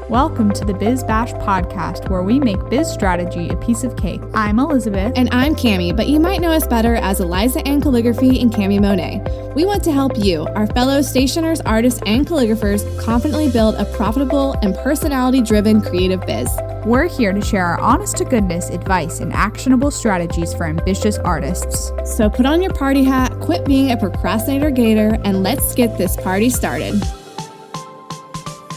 Welcome to the Biz Bash podcast, where we make biz strategy a piece of cake. I'm Elizabeth. And I'm Cami, but you might know us better as Eliza Ann Calligraphy and Cami Monet. We want to help you, our fellow stationers, artists, and calligraphers, confidently build a profitable and personality-driven creative biz. We're here to share our honest-to-goodness advice and actionable strategies for ambitious artists. So put on your party hat, quit being a procrastinator gator, and let's get this party started.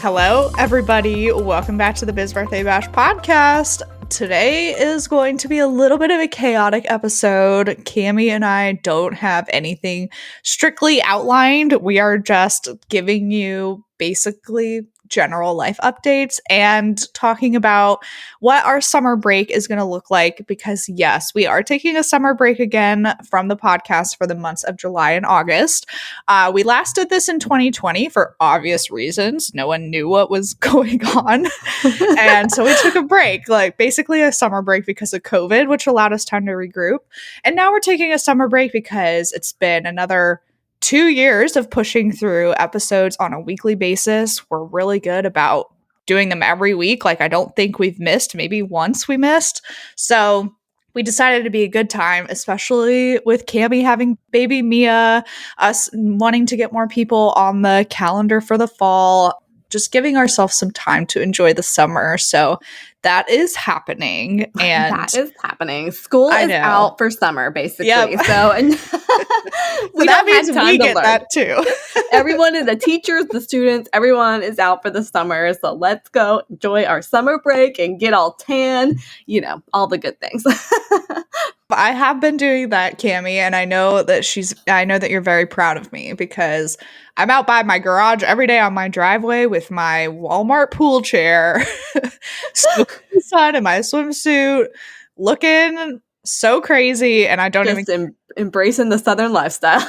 Hello, everybody. Welcome back to the Biz Birthday Bash podcast. Today is going to be a little bit of a chaotic episode. Cami and I don't have anything strictly outlined. We are just giving you basically general life updates and talking about what our summer break is going to look like, because yes, we are taking a summer break again from the podcast for the months of July and August. We last did this in 2020 for obvious reasons. No one knew what was going on. And so we took a break, like basically a summer break because of COVID, which allowed us time to regroup. And now we're taking a summer break because it's been another 2 years of pushing through episodes on a weekly basis. We're really good about doing them every week. Like, I don't think we've missed. Maybe once we missed. So we decided to be a good time, especially with Cami having baby Mia, us wanting to get more people on the calendar for the fall, just giving ourselves some time to enjoy the summer. So that is happening. And that is happening. School is out for summer, basically. Yep. So, and so that means we get that too. Everyone is the teachers, the students, everyone is out for the summer. So let's go enjoy our summer break and get all tan, all the good things. I have been doing that, Cami, and I know that you're very proud of me, because I'm out by my garage every day on my driveway with my Walmart pool chair, soaking in the sun in my swimsuit, looking so crazy, and I don't even embracing the Southern lifestyle.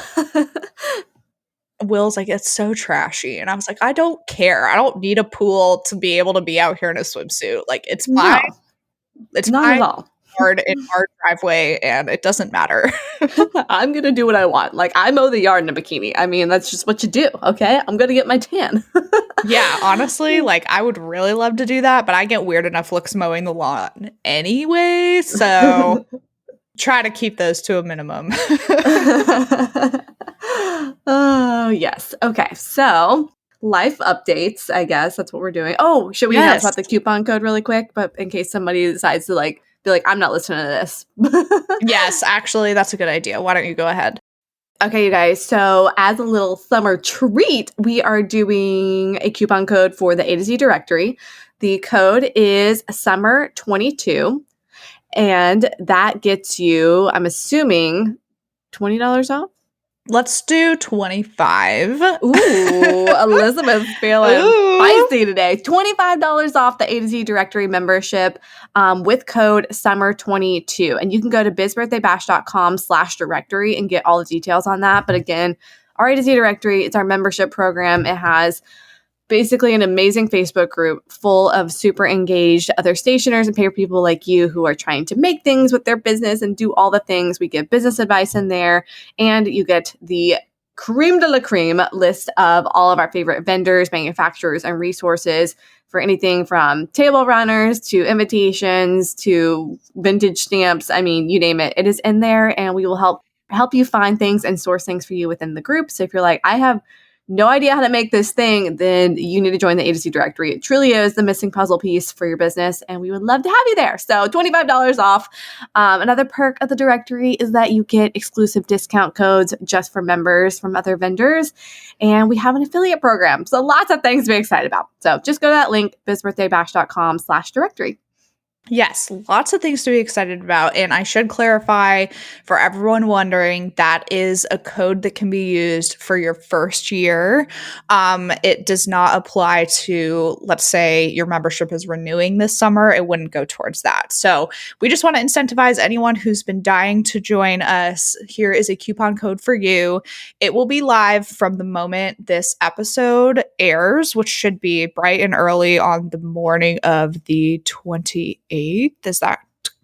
Will's like, it's so trashy, and I was like, I don't care. I don't need a pool to be able to be out here in a swimsuit. Like, it's fine. It's not fine. At all. In our driveway, and it doesn't matter. I'm gonna do what I want. Like, I mow the yard in a bikini. I mean, that's just what you do. Okay, I'm gonna get my tan. Yeah, honestly, like, I would really love to do that, but I get weird enough looks mowing the lawn anyway, so try to keep those to a minimum. Oh, yes. Okay, so life updates, I guess that's what we're doing. Oh, should we announce about the coupon code really quick? But in case somebody decides to be like, I'm not listening to this. Yes, actually, that's a good idea. Why don't you go ahead? Okay, you guys. So as a little summer treat, we are doing a coupon code for the A to Z directory. The code is summer22, and that gets you, I'm assuming, $20 off? Let's do 25. Ooh, Elizabeth's feeling feisty today. $25 off the A to Z directory membership with code SUMMER22. And you can go to bizbirthdaybash.com/directory and get all the details on that. But again, our A to Z directory, it's our membership program. It has basically an amazing Facebook group full of super engaged other stationers and paper people like you who are trying to make things with their business and do all the things. We give business advice in there, and you get the creme de la creme list of all of our favorite vendors, manufacturers, and resources for anything from table runners to invitations to vintage stamps. I mean, you name it. It is in there, and we will help you find things and source things for you within the group. So if you're like, I have no idea how to make this thing, then you need to join the A to Z directory. It truly is the missing puzzle piece for your business, and we would love to have you there. So $25 off. Another perk of the directory is that you get exclusive discount codes just for members from other vendors, and we have an affiliate program. So lots of things to be excited about. So just go to that link, bizbirthdaybash.com/directory. Yes, lots of things to be excited about. And I should clarify for everyone wondering, that is a code that can be used for your first year. It does not apply to, let's say your membership is renewing this summer. It wouldn't go towards that. So we just want to incentivize anyone who's been dying to join us. Here is a coupon code for you. It will be live from the moment this episode airs, which should be bright and early on the morning of the 28th. Is that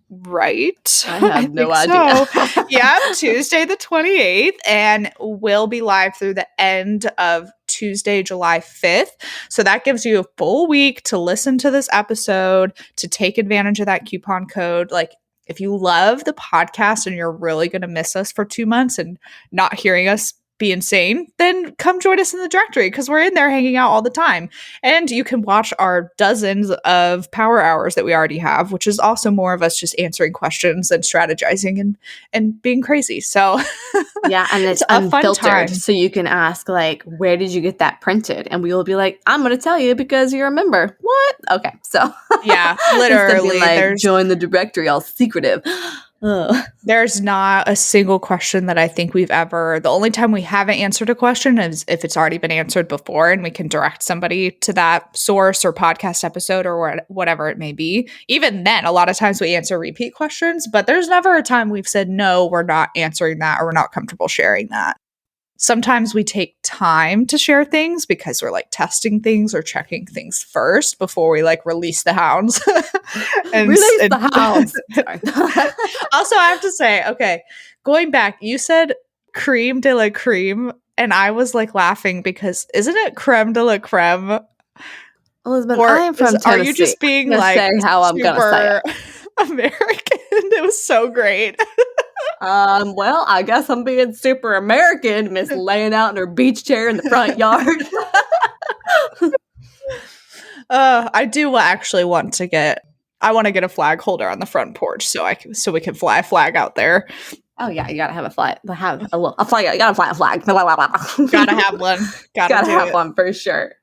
right? I have no idea. So. Yeah, Tuesday the 28th, and will be live through the end of Tuesday, July 5th. So that gives you a full week to listen to this episode, to take advantage of that coupon code. Like, if you love the podcast and you're really going to miss us for 2 months and not hearing us be insane, then come join us in the directory because we're in there hanging out all the time. And you can watch our dozens of power hours that we already have, which is also more of us just answering questions and strategizing and being crazy. So yeah, and it's a fun unfiltered. time. So you can ask, like, where did you get that printed? And we will be like, I'm going to tell you because you're a member. What? Okay. So yeah, instead of being literally, like, join the directory, all secretive. There's not a single question that I think we've ever, the only time we haven't answered a question is if it's already been answered before and we can direct somebody to that source or podcast episode or whatever it may be. Even then, a lot of times we answer repeat questions, but there's never a time we've said, no, we're not answering that or we're not comfortable sharing that. Sometimes we take time to share things because we're like testing things or checking things first before we like release the hounds. Release the hounds. Also, I have to say, okay, going back, you said creme de la creme, and I was like laughing because isn't it creme de la creme? Elizabeth, Or I am from Tennessee. are you just being like say how I'm gonna say it. American? It was so great. Well, I guess I'm being super American, Miss laying out in her beach chair in the front yard. I do actually want to get a flag holder on the front porch so we can fly a flag out there. Oh yeah, you gotta have a flag. Have a flag. You gotta fly a flag. Gotta have one. Gotta have one for sure.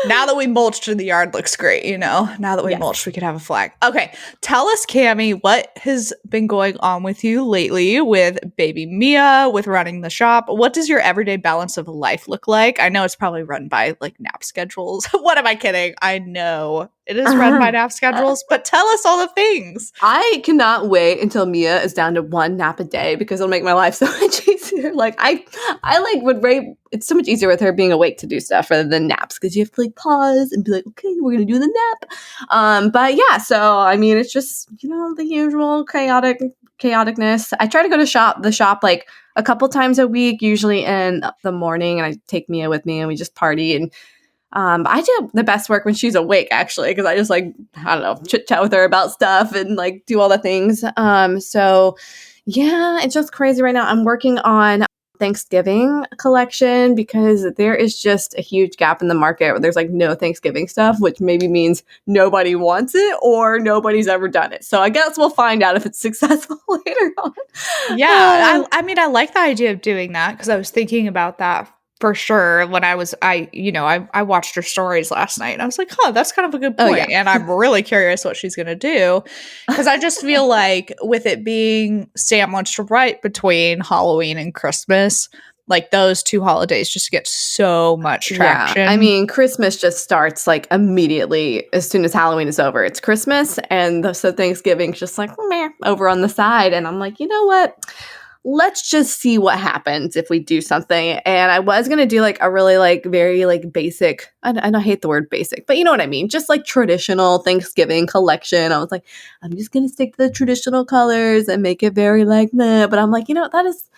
Now that we mulched in the yard looks great, you know. Now that we mulched, we could have a flag. Okay, tell us, Cami, what has been going on with you lately with baby Mia, with running the shop? What does your everyday balance of life look like? I know it's probably run by like nap schedules. What am I kidding? I know it is run by nap schedules, but tell us all the things. I cannot wait until Mia is down to one nap a day because it'll make my life so much easier. Like I like would rate. It's so much easier with her being awake to do stuff rather than naps because you have to like pause and be like, okay, we're gonna do the nap. But yeah, so I mean, it's just the usual chaoticness. I try to go to the shop like a couple times a week, usually in the morning, and I take Mia with me and we just party and. I do the best work when she's awake, actually, because I just like, I don't know, chit chat with her about stuff and like do all the things. So yeah, it's just crazy right now. I'm working on Thanksgiving collection because there is just a huge gap in the market where there's like no Thanksgiving stuff, which maybe means nobody wants it or nobody's ever done it. So I guess we'll find out if it's successful later on. Yeah, I mean, I like the idea of doing that because I was thinking about that for sure when I watched her stories last night and I was like, that's kind of a good point. Oh, yeah. And I'm really curious what she's going to do because I just feel like with it being sandwiched right between Halloween and Christmas, like those two holidays just get so much traction. Yeah. I mean, Christmas just starts like immediately as soon as Halloween is over. It's Christmas and so Thanksgiving's just like meh, over on the side. And I'm like, you know what? Let's just see what happens if we do something. And I was going to do like a really like very like basic, I hate the word basic, but you know what I mean? Just like traditional Thanksgiving collection. I was like, I'm just going to stick to the traditional colors and make it very like meh. But I'm like, that is,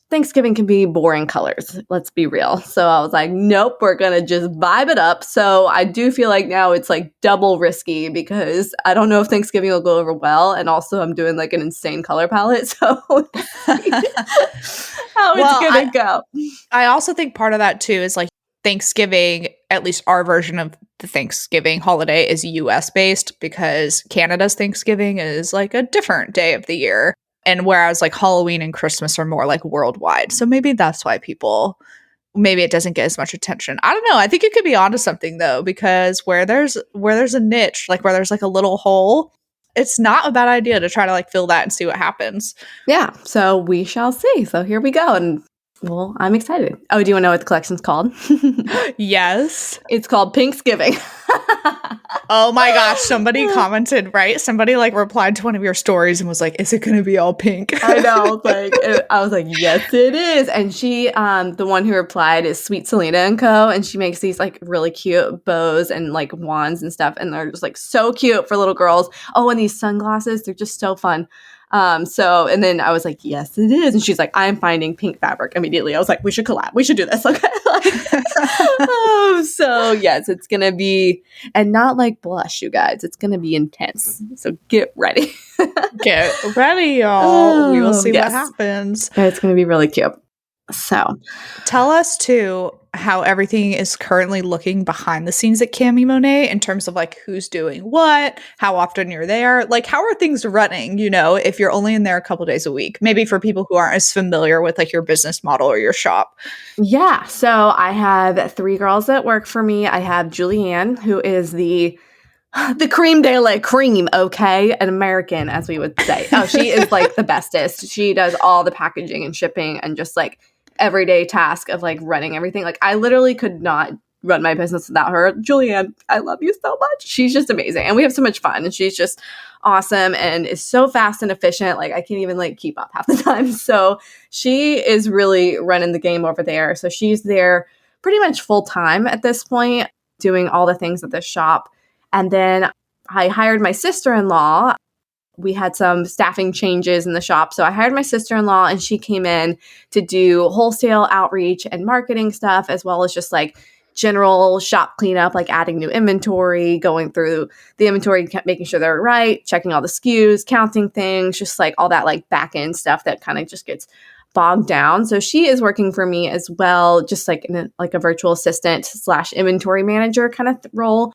Thanksgiving can be boring colors. Let's be real. So I was like, nope, we're going to just vibe it up. So I do feel like now it's like double risky because I don't know if Thanksgiving will go over well. And also I'm doing like an insane color palette. So how it's going to go. I also think part of that too is like Thanksgiving, at least our version of the Thanksgiving holiday is US based because Canada's Thanksgiving is like a different day of the year. And whereas like Halloween and Christmas are more like worldwide. So maybe that's why maybe it doesn't get as much attention. I don't know. I think you could be onto something though, because where there's a niche, like where there's like a little hole, it's not a bad idea to try to like fill that and see what happens. Yeah. So we shall see. So here we go. And well, I'm excited. Oh, do you want to know what the collection's called? Yes. It's called Pinksgiving. Oh my gosh. Somebody commented, right? Somebody like replied to one of your stories and was like, is it going to be all pink? I know. I was like, yes, it is. And she, the one who replied is Sweet Selena and Co. And she makes these like really cute bows and like wands and stuff. And they're just like so cute for little girls. Oh, and these sunglasses, they're just so fun. So, and then I was like, yes, it is. And she's like, I'm finding pink fabric immediately. I was like, we should collab. We should do this. Okay. So yes, it's going to be, and not like blush, you guys. It's going to be intense. So get ready. Get ready, y'all. We will see Yes. what happens. It's going to be really cute. So Tell us too how everything is currently looking behind the scenes at Cami Monet in terms of like who's doing what, how often you're there, like how are things running, you know, if you're only in there a couple days a week, maybe for people who aren't as familiar with like your business model or your shop. yeah, so I have 3 girls that work for me. I have Julianne, who is the creme de la creme, okay? An American, as we would say. Oh, she is like the bestest. She does all the packaging and shipping and just like everyday task of like running everything. Like I literally could not run my business without her. Julianne, I love you so much. She's just amazing. And we have so much fun and she's just awesome and is so fast and efficient. Like I can't even like keep up half the time. So she is really running the game over there. So she's there pretty much full time at this point, doing all the things at the shop. And then I hired my sister-in-law. We had some staffing changes in the shop. So I hired my sister-in-law and she came in to do wholesale outreach and marketing stuff, as well as just like general shop cleanup, like adding new inventory, going through the inventory, making sure they're right, checking all the SKUs, counting things, just like all that like back end stuff that kind of just gets bogged down. So she is working for me as well, just like in a virtual assistant / inventory manager kind of role.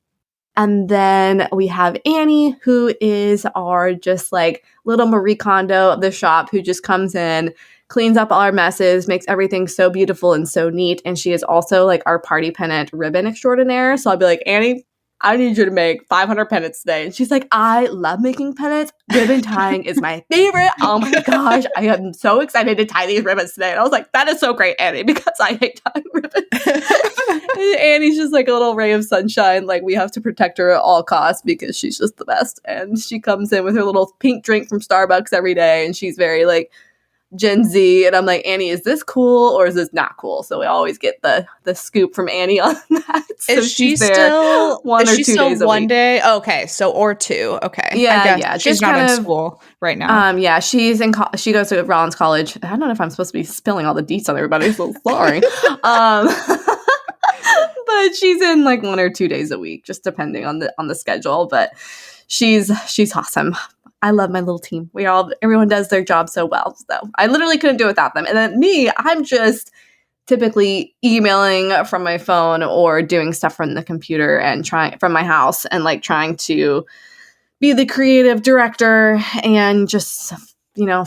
And then we have Annie, who is our just like little Marie Kondo of the shop, who just comes in, cleans up all our messes, makes everything so beautiful and so neat. And she is also like our party pennant ribbon extraordinaire. So I'll be like, Annie, I need you to make 500 pennants today. And she's like, I love making pennants. Ribbon tying is my favorite. Oh my gosh. I am so excited to tie these ribbons today. And I was like, that is so great, Annie, because I hate tying ribbons. And Annie's just like a little ray of sunshine. Like we have to protect her at all costs because she's just the best. And she comes in with her little pink drink from Starbucks every day. And she's very like Gen Z. And I'm like, Annie, is this cool or is this not cool? So we always get the scoop from Annie on that. So Is she she's there still 1 or 2 days a one week. day? Okay, so or 2. Okay, Yeah, I guess yeah, she's just not in kind of- school right now. Yeah, she's in. She goes to Rollins College. I don't know if I'm supposed to be spilling all the deets on everybody. So sorry. But she's in like 1 or 2 days a week, just depending on the schedule. But she's awesome. I love my little team. Everyone does their job so well. So I literally couldn't do it without them. And then me, I'm just typically emailing from my phone or doing stuff from the computer and trying from my house and like trying to be the creative director and just,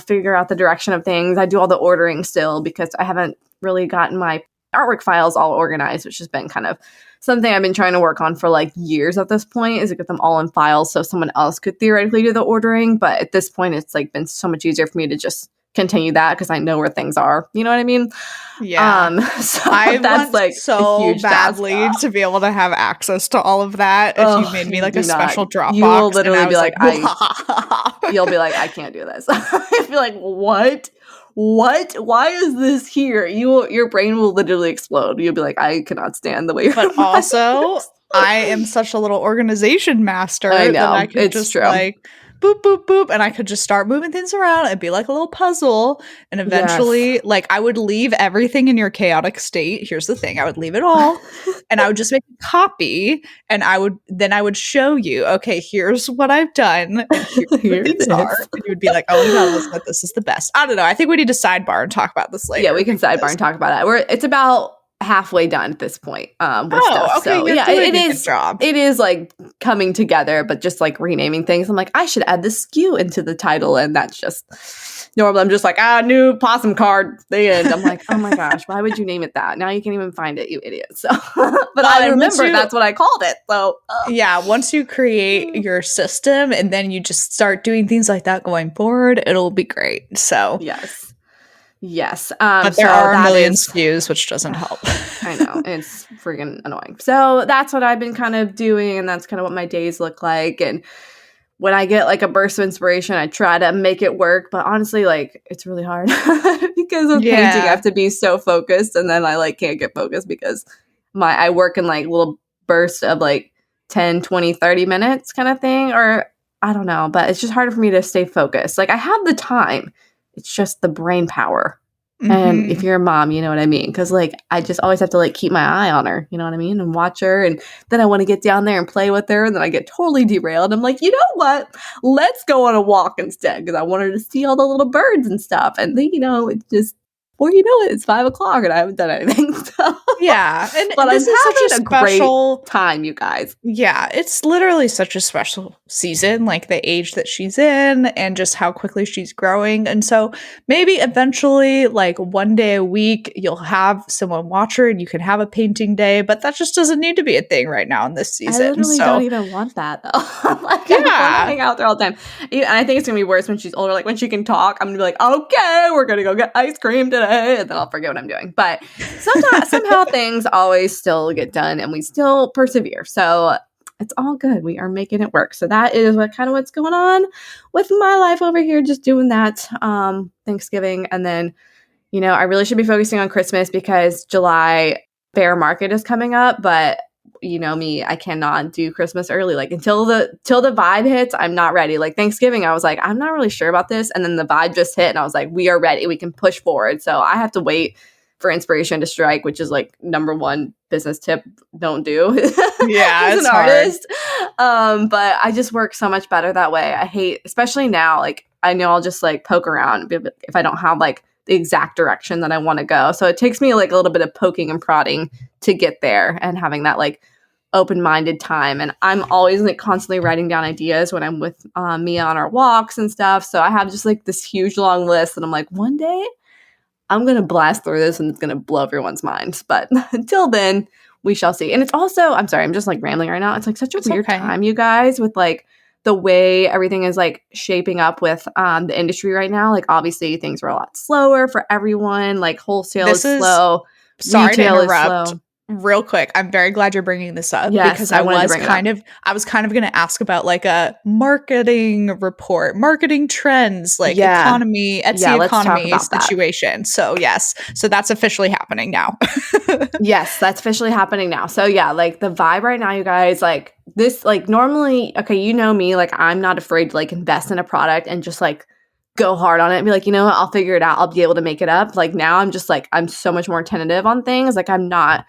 figure out the direction of things. I do all the ordering still because I haven't really gotten my artwork files all organized, which has been kind of something I've been trying to work on for like years at this point, is to get them all in files so someone else could theoretically do the ordering. But at this point, it's like been so much easier for me to just continue that because I know where things are. You know what I mean? Yeah. So I that's want like a so huge badly task. to be able to have access to all of that. If Ugh, you made me like do a not. special Dropbox, You will and literally I be was like, you'll be like, I can't do this. I'll be like, what? Why is this here? Your brain will literally explode. You'll be like, I cannot stand the way you're But also, I am such a little organization master I know, that I could it's just true. like boop, boop, boop, and I could just start moving things around and be like a little puzzle. And eventually, like I would leave everything in your chaotic state. Here's the thing. I would leave it all and I would just make a copy and I would show you, okay, here's what I've done. And here's what Here things it are. is. And you would be like, oh my God, Elizabeth, this is the best. I don't know. I think we need to sidebar and talk about this later. Yeah, we can sidebar and talk about that. It's about halfway done at this point. With Oh, stuff. okay. So You're yeah, doing it a good is. job. It is like coming together, but just like renaming things. I'm like, I should add the SKU into the title, and that's just normal. I'm just like, new possum card. The end. I'm like, oh my gosh, why would you name it that? Now you can't even find it, you idiot. So, but I remember that's what I called it. So yeah, once you create your system and then you just start doing things like that going forward, it'll be great. So yes. but there are a million SKUs, which doesn't help. I know. It's freaking annoying. So that's what I've been kind of doing, and that's kind of what my days look like. And when I get like a burst of inspiration, I try to make it work. But honestly, like it's really hard because of painting. I have to be so focused, and then I like can't get focused because I work in like little bursts of like 10, 20, 30 minutes kind of thing, or I don't know, but it's just harder for me to stay focused. Like I have the time. It's just the brain power. And if Mhm. you're a mom, you know what I mean? Because like I just always have to like keep my eye on her, you know what I mean? And watch her. And then I want to get down there and play with her. And then I get totally derailed. I'm like, you know what? Let's go on a walk instead. Because I want her to see all the little birds and stuff. And then, it's just, before you know it, it's 5 o'clock and I haven't done anything. So, Yeah, and but I'm this is such a having a great special time, you guys. Yeah, it's literally such a special season, like the age that she's in and just how quickly she's growing. And so maybe eventually, like one day a week, you'll have someone watch her and you can have a painting day, but that just doesn't need to be a thing right now in this I season. literally don't So, even want that though. Like I want to yeah. hang out there all the time. And I think it's gonna be worse when she's older. Like when she can talk, I'm gonna be like, okay, we're gonna go get ice cream today, and then I'll forget what I'm doing. But sometimes somehow things always still get done, and we still persevere. So it's all good. We are making it work. So that is what's going on with my life over here. Just doing that. Thanksgiving, and then I really should be focusing on Christmas because July bear market is coming up, but me, I cannot do Christmas early. Like until the vibe hits, I'm not ready. Like Thanksgiving, I was like, I'm not really sure about this. And then the vibe just hit and I was like, we are ready. We can push forward. So I have to wait for inspiration to strike, which is like number one business tip. Don't do Yeah, as it's an hard. artist. But I just work so much better that way. I hate, especially now, like I know I'll just like poke around if I don't have like the exact direction that I want to go. So it takes me like a little bit of poking and prodding to get there and having that like open-minded time. And I'm always like constantly writing down ideas when I'm with Mia on our walks and stuff. So I have just like this huge long list and I'm like, one day I'm going to blast through this and it's going to blow everyone's minds. But until then, we shall see. And it's also, I'm sorry, I'm just like rambling right now. It's like such a It's weird okay. time, you guys, with like the way everything is like shaping up with the industry right now. Like obviously things are a lot slower for everyone. Like wholesale This is is- slow. Sorry to Retail is interrupt. slow. Real quick, I'm very glad you're bringing this up Yes, because I wanted to bring it I was kind of going to ask about like a marketing report, marketing trends, like Yeah. economy, Etsy Yeah, let's talk economy about that. situation. So yes, so that's officially happening now. Yes, that's officially happening now. So yeah, like the vibe right now, you guys, like this, like normally, okay, you know me, like I'm not afraid to like invest in a product and just like go hard on it and be like, you know what, I'll figure it out. I'll be able to make it up. Like now I'm just like, I'm so much more tentative on things. Like I'm not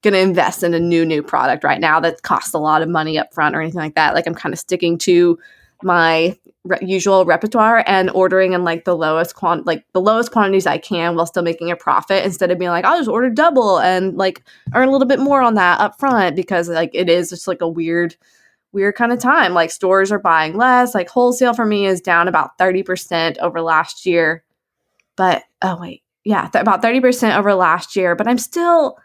going to invest in a new product right now that costs a lot of money up front or anything like that. Like I'm kind of sticking to my usual repertoire and ordering in like the lowest quantities I can while still making a profit instead of being like, I'll just order double and like earn a little bit more on that up front because like it is just like a weird kind of time. Like stores are buying less. Like wholesale for me is down about 30% over last year. But about 30% over last year. But I'm still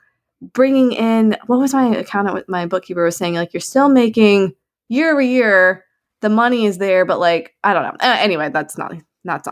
bringing in, what was my accountant with my bookkeeper was saying, like you're still making year over year, the money is there, but like I don't know. Anyway, that's not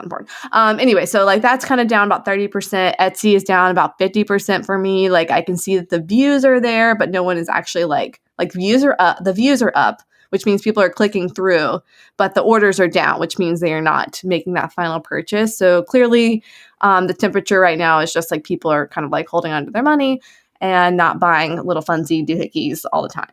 important. Anyway, so like that's kind of down about 30%. Etsy is down about 50% for me. Like I can see that the views are there, but no one is actually like views are up. The views are up, which means people are clicking through, but the orders are down, which means they are not making that final purchase. So clearly, the temperature right now is just like people are kind of like holding on to their money and not buying little funsy doohickeys all the time,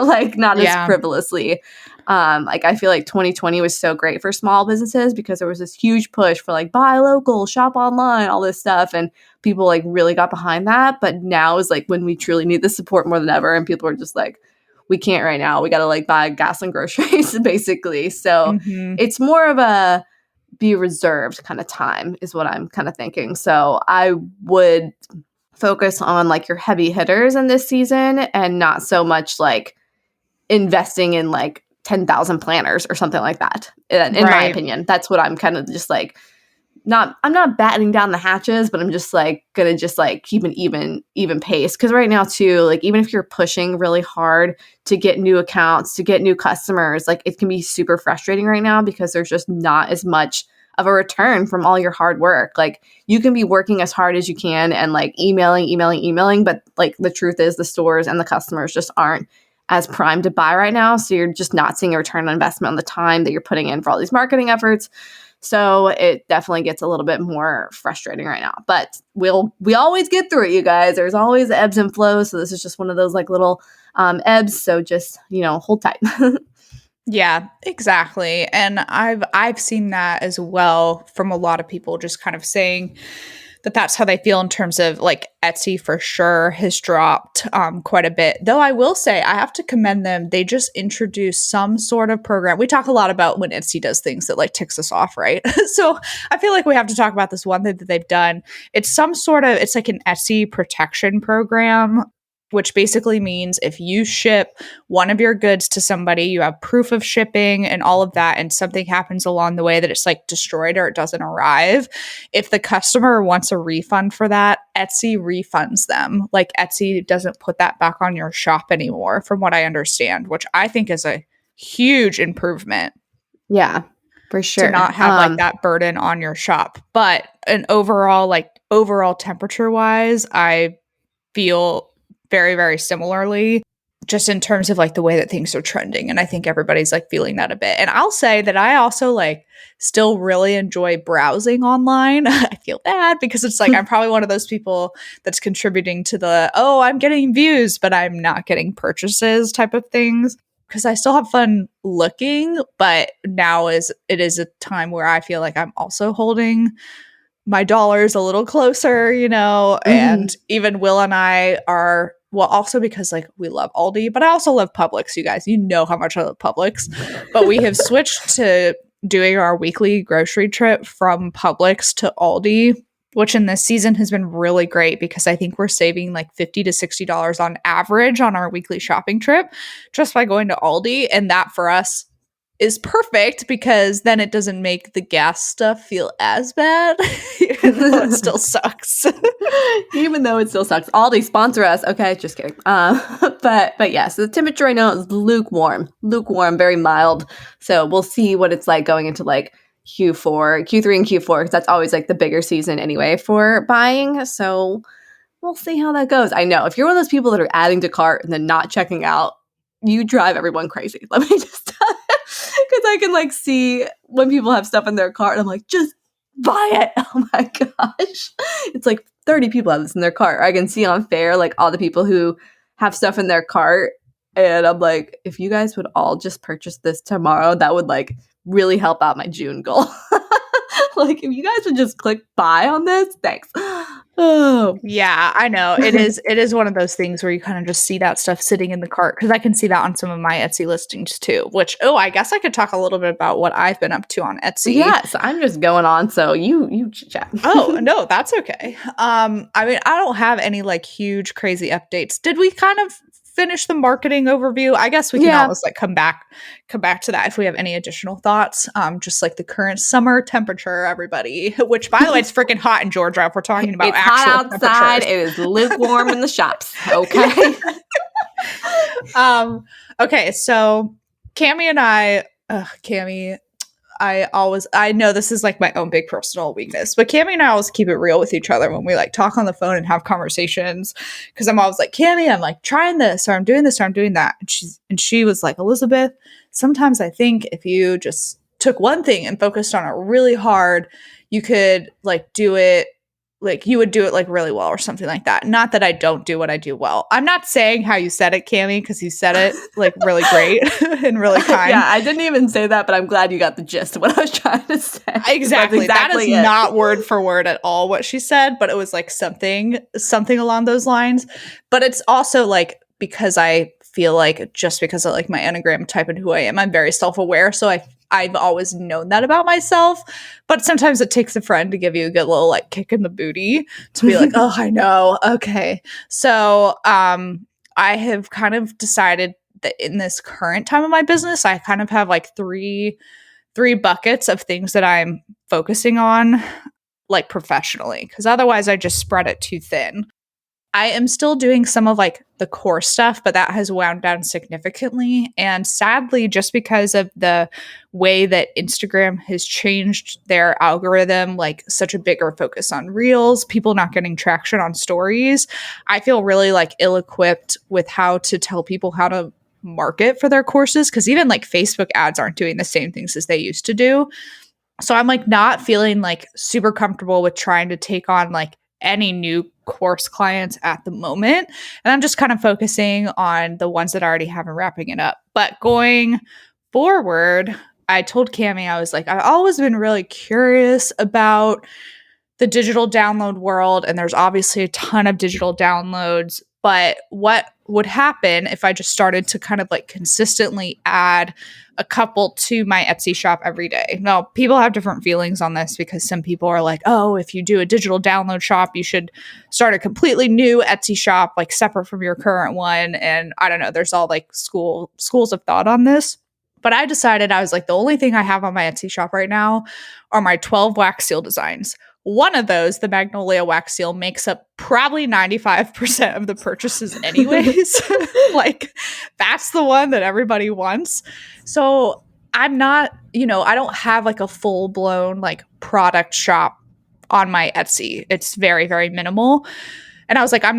like not Yeah. as frivolously. Like I feel like 2020 was so great for small businesses because there was this huge push for like buy local, shop online, all this stuff, and people like really got behind that. But now is like when we truly need the support more than ever, and people are just like, we can't right now. We got to like buy gas and groceries basically. So Mhm. it's more of a be reserved kind of time is what I'm kind of thinking. So I would focus on like your heavy hitters in this season and not so much like investing in like 10,000 planners or something like that. In my Right. opinion, that's what I'm kind of just like I'm not battening down the hatches, but I'm just like gonna just like keep an even pace. Cause right now too, like even if you're pushing really hard to get new accounts, to get new customers, like it can be super frustrating right now because there's just not as much of a return from all your hard work. Like you can be working as hard as you can and like emailing, but like the truth is the stores and the customers just aren't as primed to buy right now. So you're just not seeing a return on investment on the time that you're putting in for all these marketing efforts. So it definitely gets a little bit more frustrating right now, but we always get through it, you guys. There's always ebbs and flows. So this is just one of those like little ebbs. So just, hold tight. Yeah, exactly. And I've seen that as well from a lot of people just kind of saying that that's how they feel in terms of like Etsy for sure has dropped quite a bit. Though I will say I have to commend them. They just introduced some sort of program. We talk a lot about when Etsy does things that like ticks us off, right? So I feel like we have to talk about this one thing that they've done. It's it's like an Etsy protection program, which basically means if you ship one of your goods to somebody, you have proof of shipping and all of that, and something happens along the way that it's like destroyed or it doesn't arrive. If the customer wants a refund for that, Etsy refunds them. Like Etsy doesn't put that back on your shop anymore, from what I understand, which I think is a huge improvement. Yeah, for sure. To not have like that burden on your shop. But an overall temperature wise, I feel very, very similarly, just in terms of like the way that things are trending. And I think everybody's like feeling that a bit. And I'll say that I also like still really enjoy browsing online. I feel bad because it's like I'm probably one of those people that's contributing to the, oh, I'm getting views, but I'm not getting purchases type of things. Because I still have fun looking, but it is a time where I feel like I'm also holding my dollars a little closer, and even Will and I are, well, also because like we love Aldi, but I also love Publix, you guys. You know how much I love Publix. But we have switched to doing our weekly grocery trip from Publix to Aldi, which in this season has been really great because I think we're saving like $50 to $60 on average on our weekly shopping trip just by going to Aldi. And that for us is perfect because then it doesn't make the gas stuff feel as bad, even though it still sucks. Even though it still sucks. Aldi, sponsor us. Okay, just kidding. But yeah, so the temperature right now is lukewarm, very mild. So we'll see what it's like going into like Q3 and Q4, because that's always like the bigger season anyway for buying. So we'll see how that goes. I know if you're one of those people that are adding to cart and then not checking out, you drive everyone crazy. Let me just tell you. Because I can like see when people have stuff in their cart and I'm like, just buy it. Oh my gosh. It's like 30 people have this in their cart. I can see on Faire like all the people who have stuff in their cart. And I'm like, if you guys would all just purchase this tomorrow, that would like really help out my June goal. Like if you guys would just click buy on this, thanks. Oh yeah, I know. It is one of those things where you kind of just see that stuff sitting in the cart, because I can see that on some of my Etsy listings too, which, I guess I could talk a little bit about what I've been up to on Etsy. Yes, I'm just going on, so you chat. Oh, no, that's okay. I mean, I don't have any like huge crazy updates. Did we kind of finish the marketing overview? I guess we can always like come back to that if we have any additional thoughts. Just like the current summer temperature, everybody, which by the way, it's freaking hot in Georgia if we're talking about it's actual hot outside. It is lukewarm in the shops. Okay. Okay, so Cami and I, I know this is like my own big personal weakness, but Cami and I always keep it real with each other when we like talk on the phone and have conversations. Cause I'm always like, Cami, I'm like trying this, or I'm doing this, or I'm doing that. And she was like, Elizabeth, sometimes I think if you just took one thing and focused on it really hard, you could like do it, like you would do it like really well or something like that. Not that I don't do what I do well. I'm not saying how you said it, Cami, because you said it like really great and really kind. Yeah, I didn't even say that, but I'm glad you got the gist of what I was trying to say. Exactly. That is not word for word at all what she said, but it was like something along those lines. But it's also like, because I feel like just because of like my Enneagram type and who I am, I'm very self-aware. So I've always known that about myself, but sometimes it takes a friend to give you a good little like kick in the booty to be like, oh, I know. Okay. So I have kind of decided that in this current time of my business, I kind of have like three buckets of things that I'm focusing on like professionally, because otherwise I just spread it too thin. I am still doing some of like the core stuff, but that has wound down significantly. And sadly, just because of the way that Instagram has changed their algorithm, like such a bigger focus on reels, people not getting traction on stories, I feel really like ill-equipped with how to tell people how to market for their courses. Cause even like Facebook ads aren't doing the same things as they used to do. So I'm like not feeling like super comfortable with trying to take on like any new course clients at the moment. And I'm just kind of focusing on the ones that I already have and wrapping it up. But going forward, I told Cami, I was like, I've always been really curious about the digital download world, and there's obviously a ton of digital downloads, but what would happen if I just started to kind of like consistently add a couple to my Etsy shop every day? Now, people have different feelings on this because some people are like, oh, if you do a digital download shop, you should start a completely new Etsy shop, like separate from your current one. And I don't know, there's all like schools of thought on this. But I decided, I was like, the only thing I have on my Etsy shop right now are my 12 wax seal designs. One of those, the Magnolia wax seal, makes up probably 95% of the purchases anyways. Like, that's the one that everybody wants. So I'm not, I don't have like a full-blown like product shop on my Etsy. It's very, very minimal. And I was like, I'm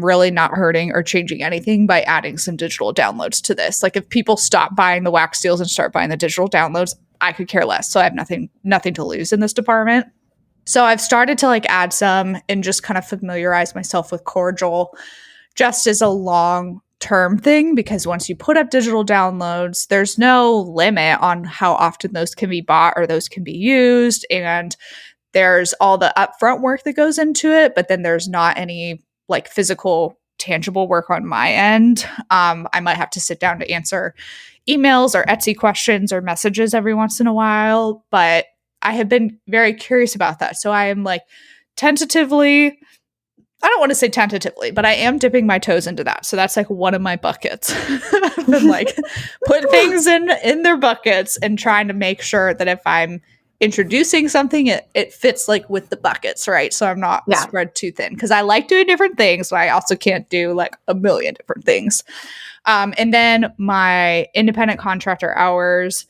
really not hurting or changing anything by adding some digital downloads to this. Like, if people stop buying the wax seals and start buying the digital downloads, I could care less. So I have nothing to lose in this department. So I've started to like add some and just kind of familiarize myself with Cordial just as a long-term thing, because once you put up digital downloads, there's no limit on how often those can be bought or those can be used. And there's all the upfront work that goes into it, but then there's not any like physical, tangible work on my end. I might have to sit down to answer emails or Etsy questions or messages every once in a while, but I have been very curious about that. So I am like I don't want to say tentatively, but I am dipping my toes into that. So that's like one of my buckets. I've been like put things in their buckets and trying to make sure that if I'm introducing something, it fits like with the buckets, right? So I'm not spread too thin, because I like doing different things, but I also can't do like a million different things. And then my independent contractor hours,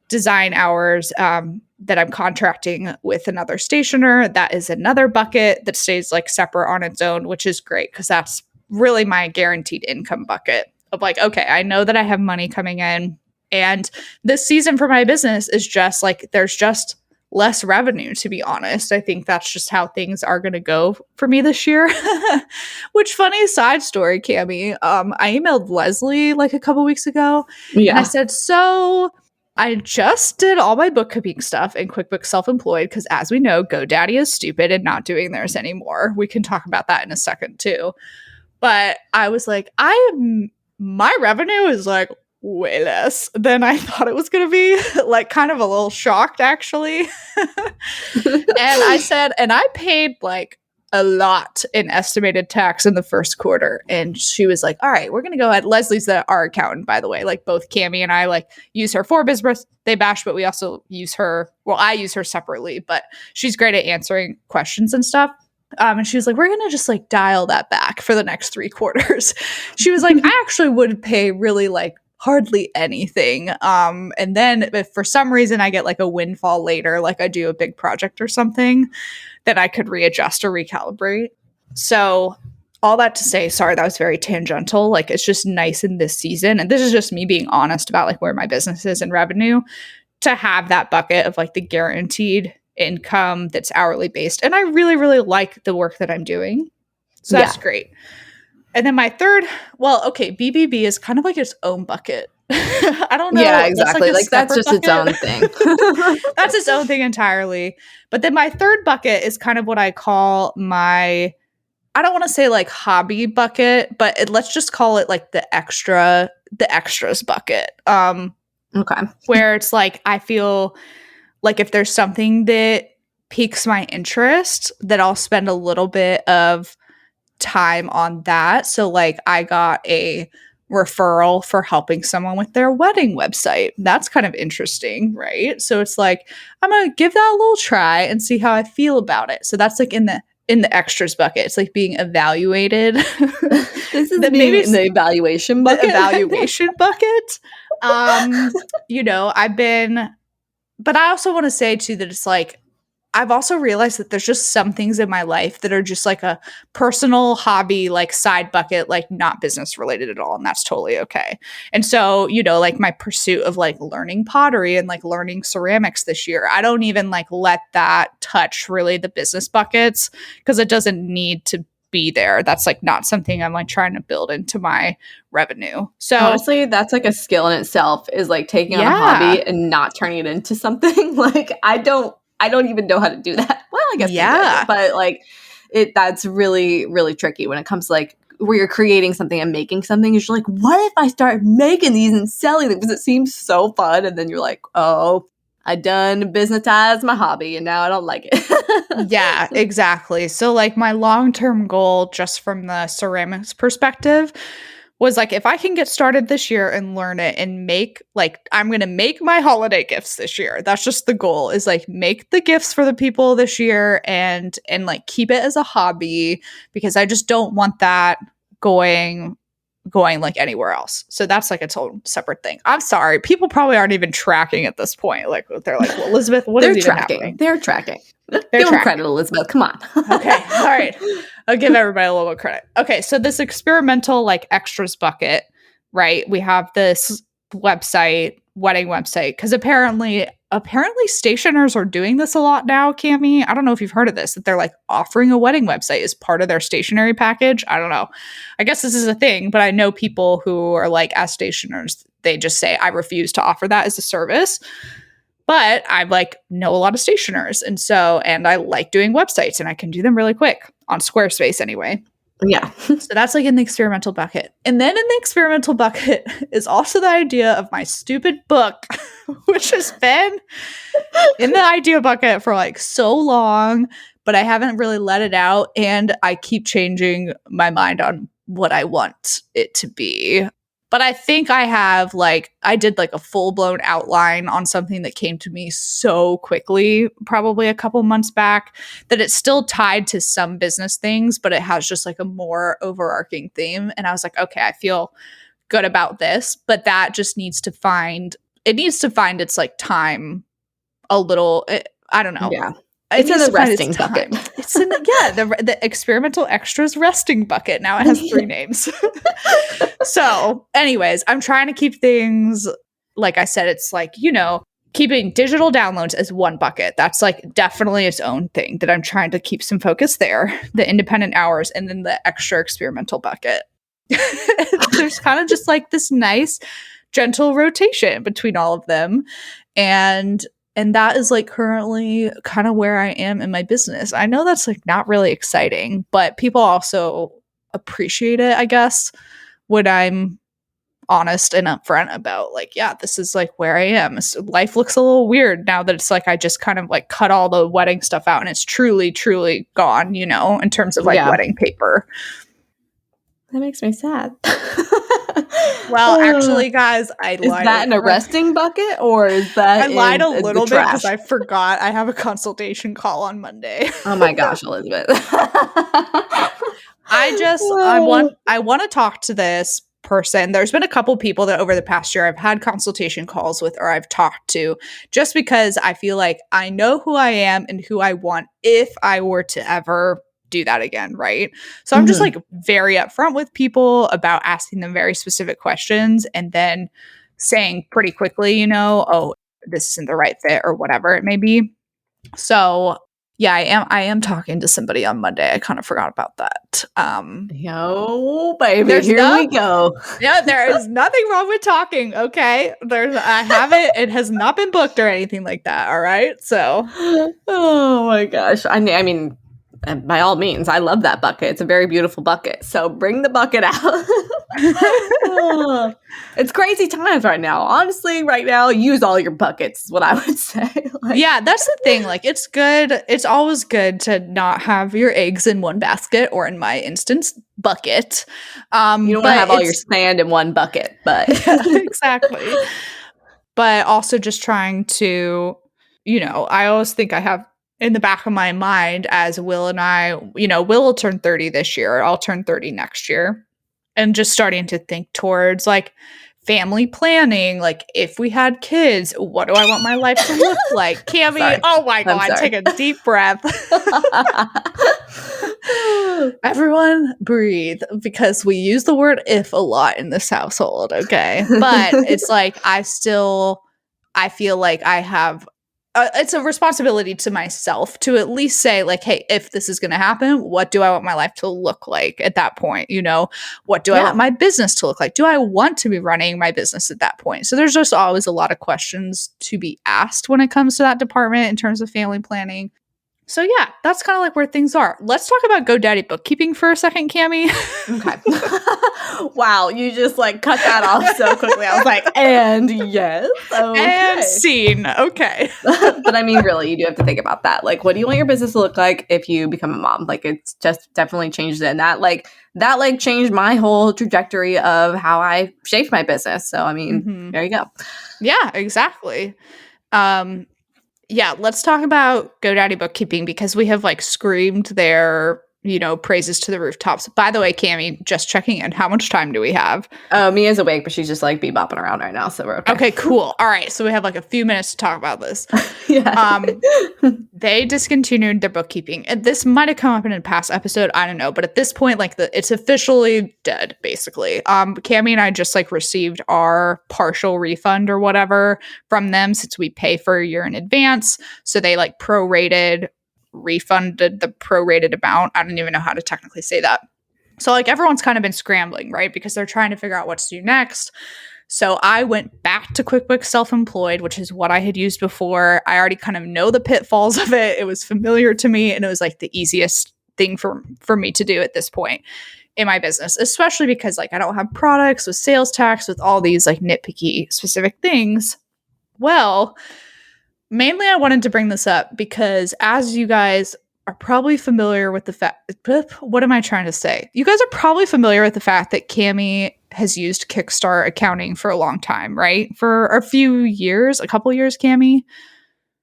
design hours that I'm contracting with another stationer, that is another bucket that stays like separate on its own, which is great because that's really my guaranteed income bucket of like, okay, I know that I have money coming in. And this season for my business is just like, there's just less revenue, to be honest. I think that's just how things are going to go for me this year. Which, funny side story, Cami, I emailed Leslie like a couple weeks ago. Yeah. And I said, so I just did all my bookkeeping stuff in QuickBooks Self-Employed because, as we know, GoDaddy is stupid and not doing theirs anymore. We can talk about that in a second too. But I was like, my revenue is like way less than I thought it was going to be. Like, kind of a little shocked, actually. And I said, and I paid like a lot in estimated tax in the first quarter. And she was like, all right, we're going to go ahead. Leslie's our accountant, by the way. Like, both Cami and I like use her for Biz Birthday Bash, but we also use her. Well, I use her separately, but she's great at answering questions and stuff. And she was like, we're going to just like dial that back for the next 3 quarters. She was like, I actually would pay really like hardly anything. And then if for some reason I get like a windfall later, like I do a big project or something, then I could readjust or recalibrate. So all that to say, sorry, that was very tangential. Like, it's just nice in this season. And this is just me being honest about like where my business is and revenue, to have that bucket of like the guaranteed income that's hourly based. And I really, really like the work that I'm doing. So that's great. And then my third, BBB is kind of like its own bucket. I don't know. Yeah, exactly. That's just its own thing. That's its own thing entirely. But then my third bucket is kind of what I call my, I don't want to say like hobby bucket, but let's just call it like the extras bucket. Okay. Where it's like, I feel like if there's something that piques my interest, that I'll spend a little bit of time on that. So like, I got a referral for helping someone with their wedding website. That's kind of interesting, right? So it's like, I'm going to give that a little try and see how I feel about it. So that's like in the extras bucket. It's like being evaluated. This is maybe in the evaluation bucket. The evaluation bucket. But I also want to say too that it's like, I've also realized that there's just some things in my life that are just like a personal hobby, like side bucket, like not business related at all. And that's totally okay. And so, like my pursuit of like learning pottery and like learning ceramics this year, I don't even like let that touch really the business buckets, because it doesn't need to be there. That's like not something I'm like trying to build into my revenue. So honestly, that's like a skill in itself, is like taking on a hobby and not turning it into something. Like I don't even know how to do that. Well, I guess yeah, but like that's really, really tricky when it comes to like where you're creating something and making something. You're like, what if I start making these and selling them? Because it seems so fun. And then you're like, oh, I done businessized my hobby and now I don't like it. yeah, exactly. So like my long-term goal, just from the ceramics perspective, was like, if I can get started this year and learn it and make, like, I'm going to make my holiday gifts this year. That's just the goal, is like make the gifts for the people this year and like keep it as a hobby, because I just don't want that going like anywhere else. So that's like its own separate thing. I'm sorry. People probably aren't even tracking at this point. Like they're like, well, Elizabeth, what is even happening? They're tracking. They're Give them tracking. credit, Elizabeth. Come on. Okay. All right. I'll give everybody a little bit of credit. Okay. So this experimental like extras bucket, right? We have this website, wedding website, because apparently stationers are doing this a lot now, Cami. I don't know if you've heard of this, that they're like offering a wedding website as part of their stationery package. I don't know. I guess this is a thing, but I know people who are like, as stationers, they just say, I refuse to offer that as a service. But I like know a lot of stationers. And I like doing websites, and I can do them really quick on Squarespace anyway. Yeah. So that's like in the experimental bucket. And then in the experimental bucket is also the idea of my stupid book, which has been in the idea bucket for like so long, but I haven't really let it out. And I keep changing my mind on what I want it to be. But I think I did like a full-blown outline on something that came to me so quickly, probably a couple months back, that it's still tied to some business things, but it has just like a more overarching theme. And I was like, okay, I feel good about this, but that just needs to find its like time a little, I don't know. Yeah. It's in the resting bucket. It's in the experimental extras resting bucket. Now it has 3 names. So anyways, I'm trying to keep things, like I said, it's like, keeping digital downloads as one bucket. That's like definitely its own thing that I'm trying to keep some focus there. The independent hours, and then the extra experimental bucket. There's kind of just like this nice gentle rotation between all of them. And that is like currently kind of where I am in my business. I know that's like not really exciting, but people also appreciate it, I guess, when I'm honest and upfront about like, yeah, this is like where I am. So life looks a little weird now that it's like I just kind of like cut all the wedding stuff out and it's truly, truly gone, in terms of like wedding paper. That makes me sad. Well, actually, guys, I lied. Is that in a resting bucket, or is that I lied a little bit because trash? I forgot I have a consultation call on Monday. Oh my gosh, Elizabeth. I want to talk to this person. There's been a couple people that over the past year I've had consultation calls with, or I've talked to, just because I feel like I know who I am and who I want if I were to ever do that again, right? So I'm just like very upfront with people about asking them very specific questions, and then saying pretty quickly, oh, this isn't the right fit, or whatever it may be. So yeah, I am talking to somebody on Monday. I kind of forgot about that. Yo, baby, here we go. Yeah, there is nothing wrong with talking. Okay, it has not been booked or anything like that. All right, so oh my gosh, I mean, by all means, I love that bucket. It's a very beautiful bucket. So bring the bucket out. It's crazy times right now. Honestly, right now, use all your buckets is what I would say. Yeah, that's the thing. Like, it's good. It's always good to not have your eggs in one basket, or in my instance, bucket. You don't want to have all your sand in one bucket, but yeah, exactly. But also just trying to, I always think I have in the back of my mind, as Will and I, Will will turn 30 this year. I'll turn 30 next year. And just starting to think towards like family planning. Like, if we had kids, what do I want my life to look like? Cami, Sorry. Oh my God, take a deep breath. Everyone breathe, because we use the word if a lot in this household, okay? But it's like I feel like I have it's a responsibility to myself to at least say like, hey, if this is going to happen, what do I want my life to look like at that point? You know, what do I want my business to look like? Do I want to be running my business at that point? So there's just always a lot of questions to be asked when it comes to that department in terms of family planning. So yeah, that's kind of like where things are. Let's talk about GoDaddy bookkeeping for a second, Cami. Okay. Wow, you just like cut that off so quickly. I was like, and yes. Okay. And scene. Okay. But I mean, really, you do have to think about that. Like, what do you want your business to look like if you become a mom? Like, it's just definitely changed it. And that changed my whole trajectory of how I shaped my business. So, I mean, there you go. Yeah, exactly. Yeah, let's talk about GoDaddy bookkeeping because we have like screamed their, you know, praises to the rooftops. By the way, Cami, just checking in. How much time do we have? Mia's awake, but she's just like bebopping around right now, so we're okay. Okay, cool. All right, so we have like a few minutes to talk about this. Yeah. They discontinued their bookkeeping, and this might have come up in a past episode. I don't know, but at this point, like it's officially dead, basically. Cami and I just like received our partial refund or whatever from them since we pay for a year in advance. So they like refunded the prorated amount. I don't even know how to technically say that. So like everyone's kind of been scrambling, right? Because they're trying to figure out what to do next. So I went back to QuickBooks Self-Employed, which is what I had used before. I already kind of know the pitfalls of it. It was familiar to me, and it was like the easiest thing for me to do at this point in my business, especially because like I don't have products with sales tax, with all these like nitpicky specific things. Well, mainly I wanted to bring this up because as you guys are probably familiar with the fact, what am I trying to say? You guys are probably familiar with the fact that Cami has used Kickstart accounting for a long time, right? For a few years, a couple years, Cami?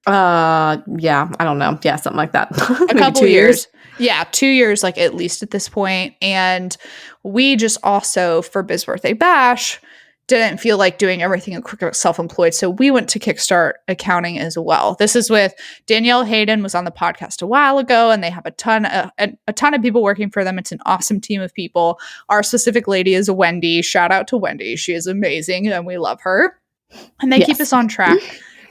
Yeah, I don't know. Yeah, something like that. A couple 2 years. Yeah, 2 years, like at least at this point. And we just also, for Biz Birthday Bash, didn't feel like doing everything in QuickBooks Self-Employed. So we went to Kickstart accounting as well. This is with Danielle Hayden was on the podcast a while ago, and they have a ton of people working for them. It's an awesome team of people. Our specific lady is Wendy. Shout out to Wendy. She is amazing and we love her. And they keep us on track.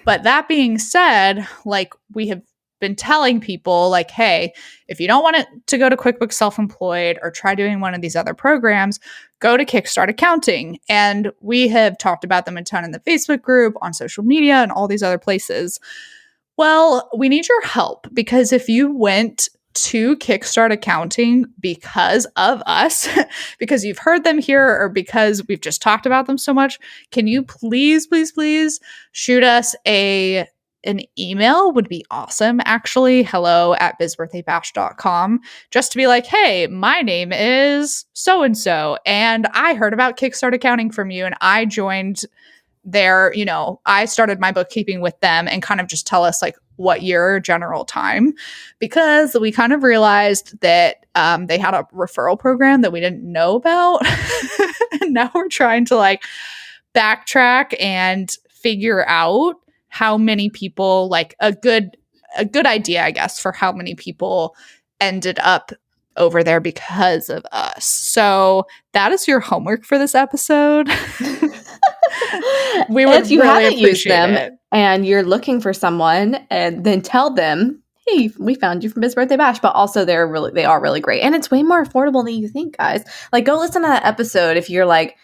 But that being said, like we have been telling people like, hey, if you don't want it to go to QuickBooks Self-Employed or try doing one of these other programs, go to Kickstart Accounting. And we have talked about them a ton in the Facebook group, on social media, and all these other places. Well, we need your help because if you went to Kickstart Accounting because of us, because you've heard them here or because we've just talked about them so much, can you please shoot us an email would be awesome, actually. hello@bizbirthdaybash.com. Just to be like, hey, my name is so-and-so, and I heard about Kickstart Accounting from you, and I joined their, you know, I started my bookkeeping with them, and kind of just tell us like what your general time, because we kind of realized that they had a referral program that we didn't know about. And now we're trying to like backtrack and figure out how many people, like a good idea, I guess, for how many people ended up over there because of us. So that is your homework for this episode. We would if you really haven't used them it. and you're looking for someone, and then tell them, hey, we found you from Biz Birthday Bash. But also they are really great. And it's way more affordable than you think, guys. Like, go listen to that episode if you're like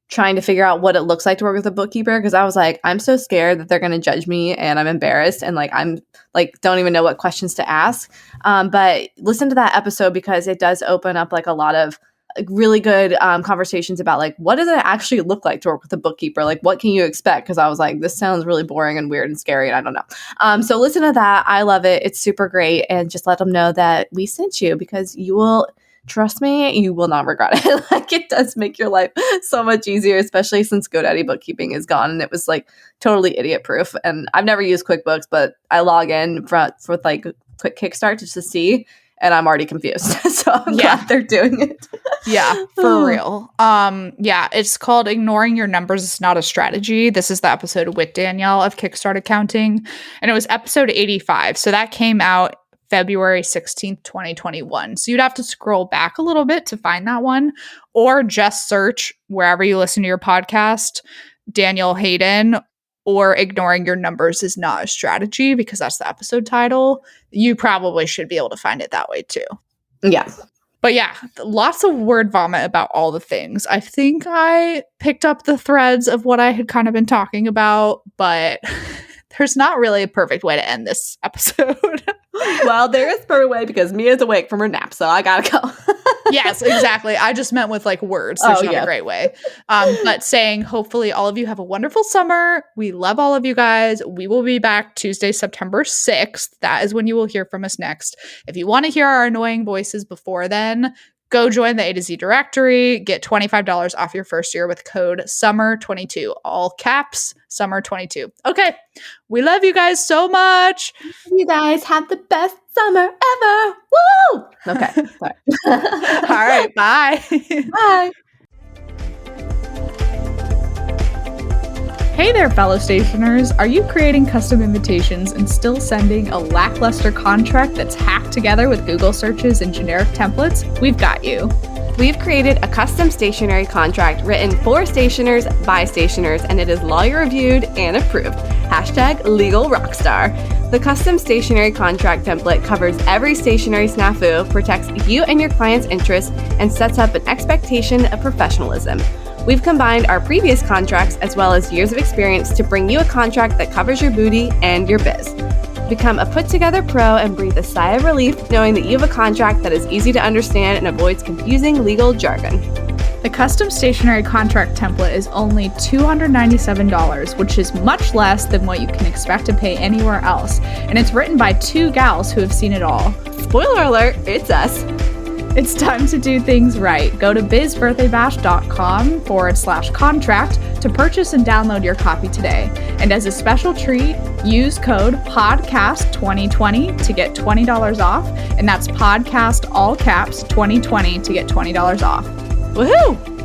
trying to figure out what it looks like to work with a bookkeeper, because I was like, I'm so scared that they're going to judge me and I'm embarrassed and like I'm like don't even know what questions to ask. But listen to that episode because it does open up like a lot of really good conversations about like what does it actually look like to work with a bookkeeper? Like what can you expect? Because I was like, this sounds really boring and weird and scary and I don't know. So listen to that. I love it. It's super great. And just let them know that we sent you, because you will, trust me, you will not regret it. Like it does make your life so much easier, especially since GoDaddy bookkeeping is gone and it was like totally idiot proof. And I've never used QuickBooks, but I log in for like quick Kickstart just to see, and I'm already confused. So I'm glad they're doing it. Yeah, for real. Yeah, it's called Ignoring Your Numbers is Not a Strategy. This is the episode with Danielle of Kickstart Accounting, and it was episode 85. So that came out February 16th, 2021. So you'd have to scroll back a little bit to find that one, or just search wherever you listen to your podcast, Danielle Hayden, or ignoring your numbers is not a strategy, because that's the episode title, you probably should be able to find it that way too. Yeah. But yeah, lots of word vomit about all the things. I think I picked up the threads of what I had kind of been talking about, but there's not really a perfect way to end this episode. Well, there is a perfect way because Mia's awake from her nap, so I gotta go. Yes, exactly. I just meant with like words. There's not a great way. But saying, hopefully all of you have a wonderful summer. We love all of you guys. We will be back Tuesday, September 6th. That is when you will hear from us next. If you want to hear our annoying voices before then, go join the A to Z directory. Get $25 off your first year with code SUMMER22. All caps, SUMMER22. Okay. We love you guys so much. You guys have the best summer ever. Woo! Okay. Sorry. All right. Bye. Bye. Hey there, fellow stationers. Are you creating custom invitations and still sending a lackluster contract that's hacked together with Google searches and generic templates? We've got you. We've created a custom stationery contract written for stationers by stationers, and it is lawyer reviewed and approved. #LegalRockstar. The custom stationery contract template covers every stationery snafu, protects you and your client's interests, and sets up an expectation of professionalism. We've combined our previous contracts as well as years of experience to bring you a contract that covers your booty and your biz. Become a put-together pro and breathe a sigh of relief knowing that you have a contract that is easy to understand and avoids confusing legal jargon. The custom stationery contract template is only $297, which is much less than what you can expect to pay anywhere else. And it's written by 2 gals who have seen it all. Spoiler alert, it's us. It's time to do things right. Go to bizbirthdaybash.com/contract to purchase and download your copy today. And as a special treat, use code PODCAST2020 to get $20 off. And that's podcast all caps 2020 to get $20 off. Woohoo!